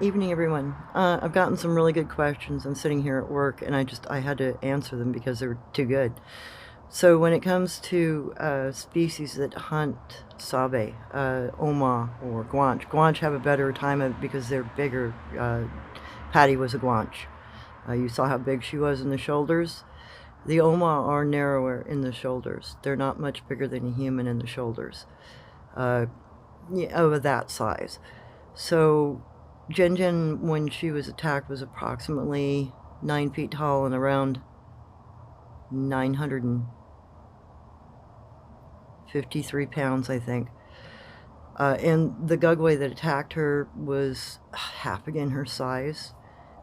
Evening, everyone. I've gotten some really good questions. I'm sitting here at work, and I had to answer them because they were too good. So when it comes to species that hunt Sabe, Oma, or Gwantch, Gwantch have a better time of it because they're bigger. Patty was a Gwantch. You saw how big she was in the shoulders. The Oma are narrower in the shoulders. They're not much bigger than a human in the shoulders, uh, of that size. So Jenjin, when she was attacked, was approximately 9 feet tall and around 953 pounds, I think. And the Gugwe that attacked her was half again her size,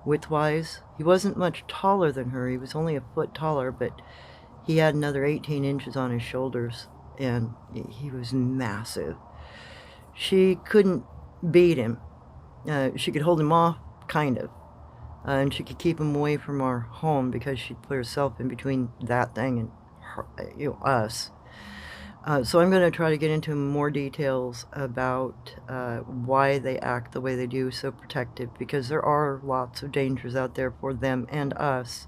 width-wise. He wasn't much taller than her. He was only a foot taller, but he had another 18 inches on his shoulders, and he was massive. She couldn't beat him. She could hold him off, kind of. And she could keep him away from our home because she'd put herself in between that thing and her, us. So I'm going to try to get into more details about why they act the way they do, so protective, because there are lots of dangers out there for them and us.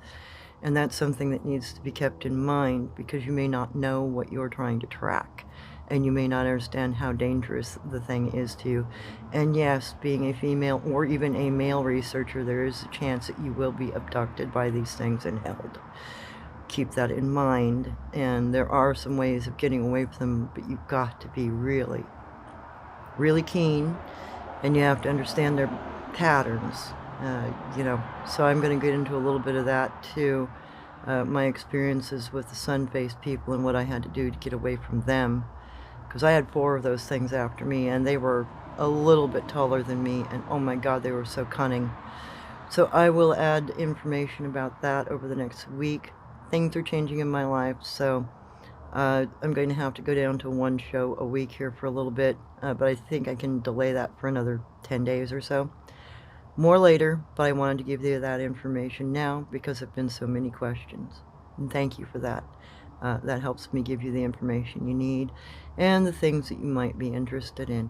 And that's something that needs to be kept in mind, because you may not know what you're trying to track, and you may not understand how dangerous the thing is to you. And yes, being a female or even a male researcher, there is a chance that you will be abducted by these things and held. Keep that in mind, and there are some ways of getting away from them, but you've got to be really, really keen, and you have to understand their patterns. So I'm going to get into a little bit of that too. My experiences with the sun-faced people and what I had to do to get away from them, because I had 4 of those things after me, and they were a little bit taller than me, and oh my god, they were so cunning. So I will add information about that over the next week. Things are changing in my life, so I'm going to have to go down to 1 show a week here for a little bit, but I think I can delay that for another 10 days or so. More later, but I wanted to give you that information now because there have been so many questions. And thank you for that. That helps me give you the information you need and the things that you might be interested in.